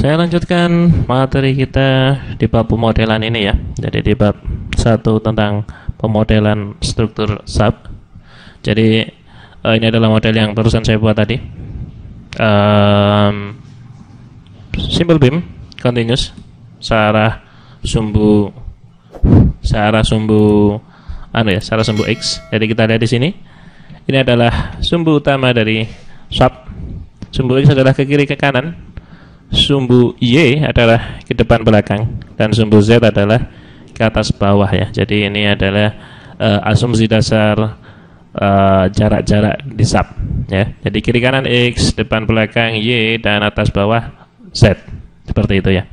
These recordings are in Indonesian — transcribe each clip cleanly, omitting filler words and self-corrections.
saya lanjutkan materi kita di bab pemodelan ini ya. Jadi di bab 1 tentang pemodelan struktur sub. Jadi ini adalah model yang barusan saya buat tadi. Simple beam continuous searah sumbu X. Jadi kita lihat di sini. Ini adalah sumbu utama dari sub. Sumbu X adalah ke kiri ke kanan. Sumbu Y adalah ke depan belakang dan sumbu Z adalah ke atas bawah ya. Jadi ini adalah asumsi dasar jarak-jarak di sub ya. Jadi kiri kanan X, depan belakang Y, dan atas bawah Z. Seperti itu ya.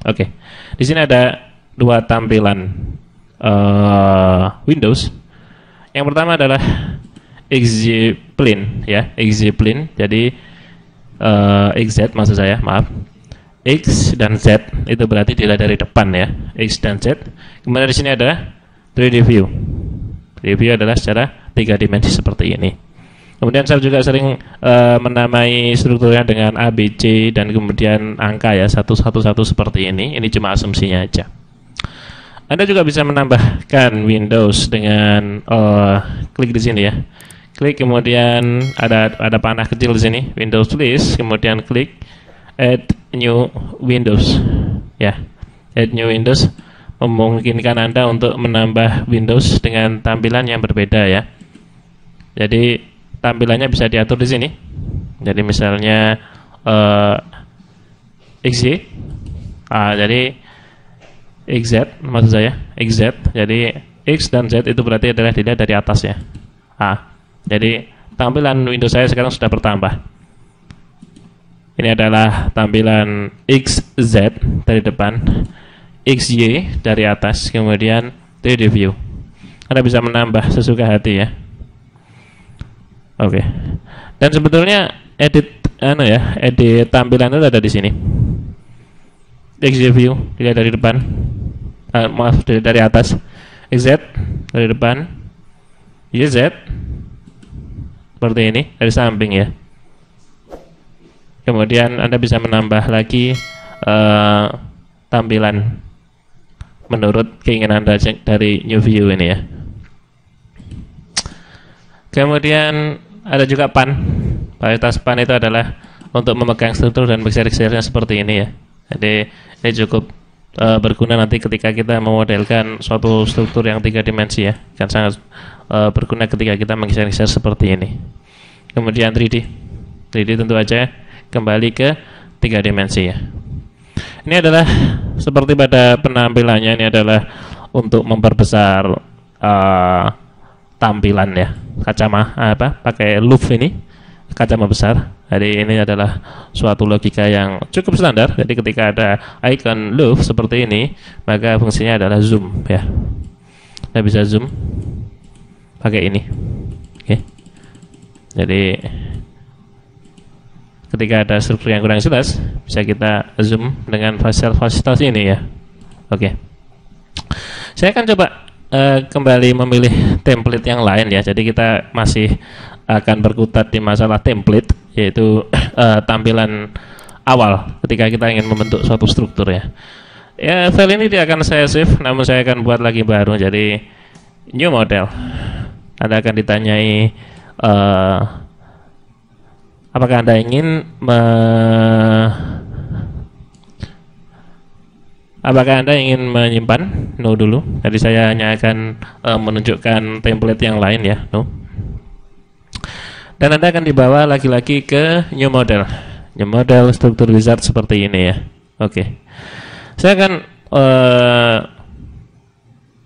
Oke. Di sini ada dua tampilan Windows. Yang pertama adalah XY plane ya, XY plane. Jadi XZ maksud saya, maaf. X dan Z itu berarti dilihat dari depan ya, X dan Z. Kemudian di sini ada 3D view. 3D view adalah secara 3 dimensi seperti ini. Kemudian saya juga sering menamai strukturnya dengan A, B, C dan kemudian angka ya, 111 seperti ini. Ini cuma asumsinya aja. Anda juga bisa menambahkan Windows dengan klik di sini ya. Klik, kemudian ada panah kecil di sini, Windows list, kemudian klik add new Windows ya. Add new Windows memungkinkan Anda untuk menambah Windows dengan tampilan yang berbeda ya. Jadi tampilannya bisa diatur di sini. Jadi misalnya XY, jadi XZ maksud saya, XZ. Jadi X dan Z itu berarti adalah dilihat dari atas ya. Jadi tampilan Windows saya sekarang sudah bertambah. Ini adalah tampilan XZ dari depan, XY dari atas, kemudian 3D view. Anda bisa menambah sesuka hati ya. Oke. Dan sebetulnya edit tampilan itu ada di sini. XY view dilihat dari depan. Dari atas. XZ dari depan. YZ seperti ini dari samping ya. Kemudian Anda bisa menambah lagi tampilan menurut keinginan Anda dari new view ini ya. Kemudian ada juga pan. Varietas pan itu adalah untuk memegang struktur dan bergeser-gesernya seperti ini ya. Jadi ini cukup berguna nanti ketika kita memodelkan suatu struktur yang 3 dimensi ya. Kan sangat berguna ketika kita menggeser-geser seperti ini. Kemudian 3D tentu aja kembali ke 3 dimensi ya. Ini adalah seperti pada penampilannya, ini adalah untuk memperbesar tampilan ya. Pakai loop ini, kaca membesar. Jadi ini adalah suatu logika yang cukup standar. Jadi ketika ada icon loop seperti ini, maka fungsinya adalah zoom ya. Kita bisa zoom pakai ini. Oke. Jadi ketika ada struktur yang kurang jelas, bisa kita zoom dengan fasilitas ini ya. Oke. Saya akan coba kembali memilih template yang lain ya. Jadi kita masih akan berkutat di masalah template, yaitu tampilan awal ketika kita ingin membentuk suatu struktur ya. Ya, file ini tidak akan saya save, namun saya akan buat lagi baru. Jadi new model. Anda akan ditanyai apakah Anda ingin menyimpan? No dulu. Jadi saya hanya akan menunjukkan template yang lain ya. No. Dan Anda akan dibawa lagi-lagi ke new model. New model struktur wizard seperti ini ya. Oke. Saya akan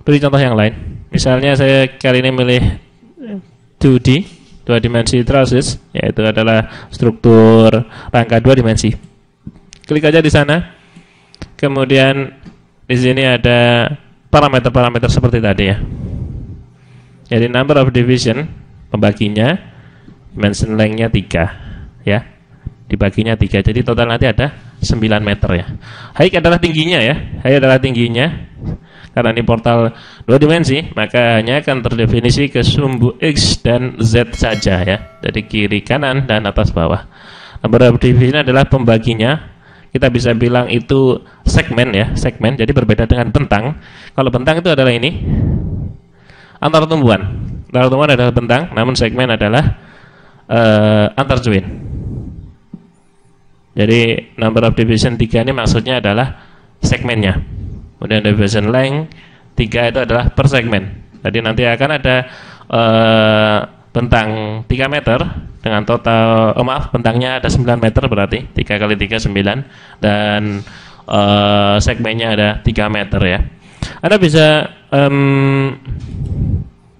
beri contoh yang lain. Misalnya saya kali ini milih 2D, 2 dimensi trusses, yaitu adalah struktur rangka 2 dimensi. Klik aja di sana. Kemudian di sini ada parameter-parameter seperti tadi ya. Jadi number of division, pembaginya, dimension length-nya 3 ya. Dibaginya 3. Jadi total nanti ada 9 meter ya. Height adalah tingginya ya. Height adalah tingginya. Karena ini portal 2 dimensi, maka hanya akan terdefinisi ke sumbu X dan Z saja ya. Jadi kiri, kanan, dan atas bawah. Number of division adalah pembaginya. kita bisa bilang itu segmen ya, segmen. Jadi berbeda dengan bentang. Kalau bentang itu adalah ini antar tumbuhan. Antar tumbuhan adalah bentang, namun segmen adalah antar join. Jadi number of division 3 ini maksudnya adalah segmennya. Kemudian division length 3 itu adalah per segmen. Jadi nanti akan ada bentang 3 meter dengan total, bentangnya ada 9 meter, berarti 3 kali 3 9, dan segmennya ada 3 meter ya. Anda bisa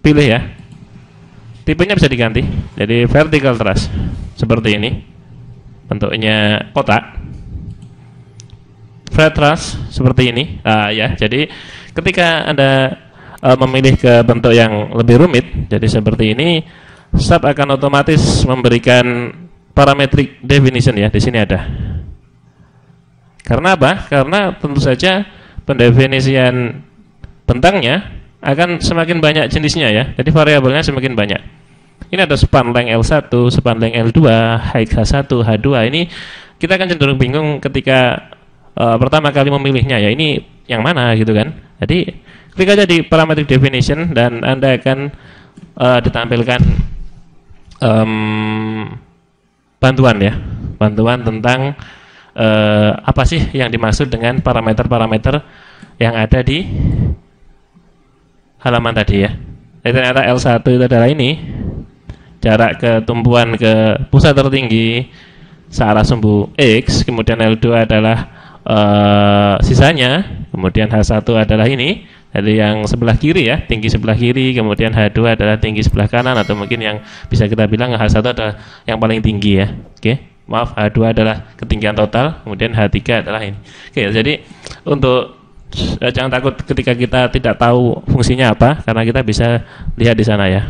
pilih ya, tipenya bisa diganti. Jadi vertical truss seperti ini, bentuknya kotak. Flat truss seperti ini. Ya, jadi ketika Anda memilih ke bentuk yang lebih rumit, jadi seperti ini, SAP akan otomatis memberikan parametric definition ya. Di sini ada. Karena apa? Karena tentu saja pendefinisian bentangnya akan semakin banyak jenisnya ya. Jadi variabelnya semakin banyak. Ini ada span length L1, span length L2, height H1, H2. Ini kita akan cenderung bingung ketika pertama kali memilihnya ya. Ini yang mana gitu kan. Jadi klik aja di parametric definition dan Anda akan ditampilkan bantuan ya, bantuan tentang apa sih yang dimaksud dengan parameter-parameter yang ada di halaman tadi ya. Jadi ternyata L1 itu adalah ini, jarak ke tumbuhan ke pusat tertinggi searah sumbu X, kemudian L2 adalah sisanya, kemudian H1 adalah ini, jadi yang sebelah kiri ya, tinggi sebelah kiri, kemudian H2 adalah tinggi sebelah kanan, atau mungkin yang bisa kita bilang H1 adalah yang paling tinggi ya. Oke, maaf, H2 adalah ketinggian total, kemudian H3 adalah ini. Oke, jadi untuk jangan takut ketika kita tidak tahu fungsinya apa, karena kita bisa lihat di sana ya.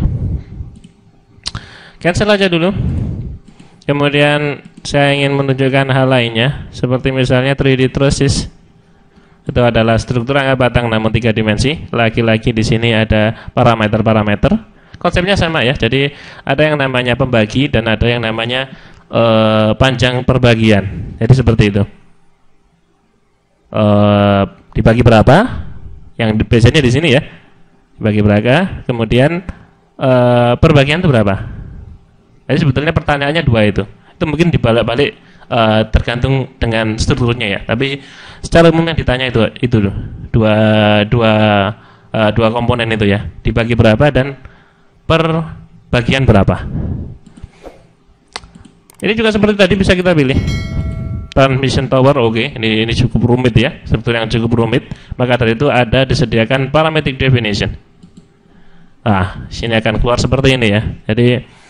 Cancel aja dulu. Kemudian saya ingin menunjukkan hal lainnya, seperti misalnya 3D trusses. Itu adalah struktur angka batang namun 3 dimensi. Lagi-lagi di sini ada parameter-parameter. Konsepnya sama ya. Jadi ada yang namanya pembagi dan ada yang namanya panjang perbagian. Jadi seperti itu. Dibagi berapa? Yang biasanya di sini ya. Dibagi berapa? Kemudian perbagian itu berapa? Jadi sebetulnya pertanyaannya dua itu. Itu mungkin dibalik-balik tergantung dengan strukturnya ya. Tapi secara umum yang ditanya itu loh. Dua komponen itu ya. Dibagi berapa dan per bagian berapa. Ini juga seperti tadi bisa kita pilih. Transmission tower, oke. Ini cukup rumit ya. Struktur yang cukup rumit. Maka dari itu ada disediakan parametric definition. Sini akan keluar seperti ini ya. Jadi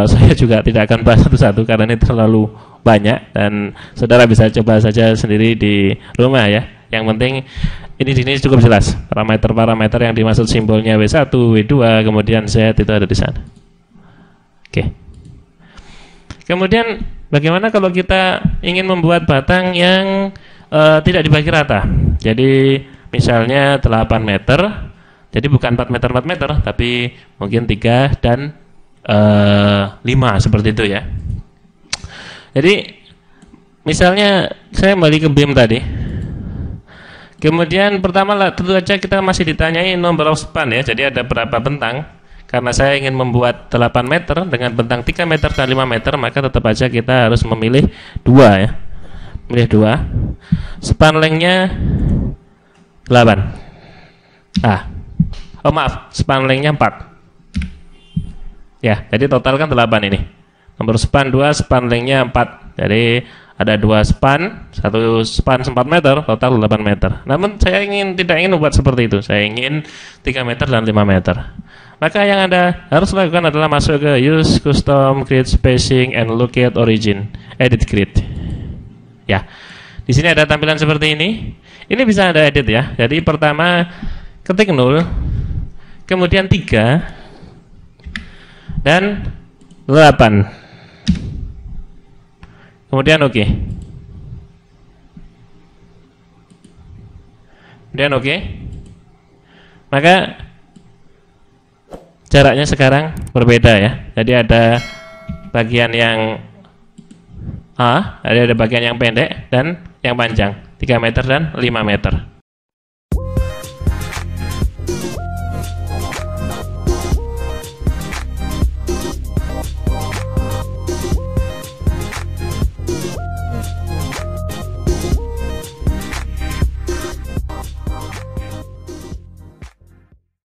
saya juga tidak akan bahas satu-satu karena ini terlalu banyak dan saudara bisa coba saja sendiri di rumah ya. Yang penting ini cukup jelas parameter-parameter yang dimaksud simbolnya W1, W2, kemudian Z itu ada di sana. Oke. Kemudian bagaimana kalau kita ingin membuat batang yang tidak dibagi rata? Jadi misalnya 8 meter, jadi bukan 4 meter 4 meter, tapi mungkin 3 dan 5 seperti itu ya. Jadi misalnya saya kembali ke BIM tadi. Kemudian pertama tentu saja kita masih ditanyai number of span ya. Jadi ada berapa bentang. Karena saya ingin membuat 8 meter dengan bentang 3 meter dan 5 meter, maka tetap aja kita harus memilih 2 ya. Pilih 2. Span length-nya 8. Maaf, span length-nya 4. Ya, jadi total kan 8 ini. Nomor span 2, span length-nya 4. Jadi ada 2 span, 1 span 4 meter, total 8 meter. Namun saya tidak ingin membuat seperti itu. Saya ingin 3 meter dan 5 meter. Maka yang Anda harus lakukan adalah masuk ke Use Custom Grid Spacing and Locate Origin, Edit Grid. Ya, di sini ada tampilan seperti ini. Ini bisa Anda edit ya. Jadi pertama ketik 0, kemudian 3. Dan 8. Kemudian oke. Kemudian oke. Maka jaraknya sekarang berbeda ya. Jadi ada bagian yang A, ada bagian yang pendek dan yang panjang, 3 meter dan 5 meter.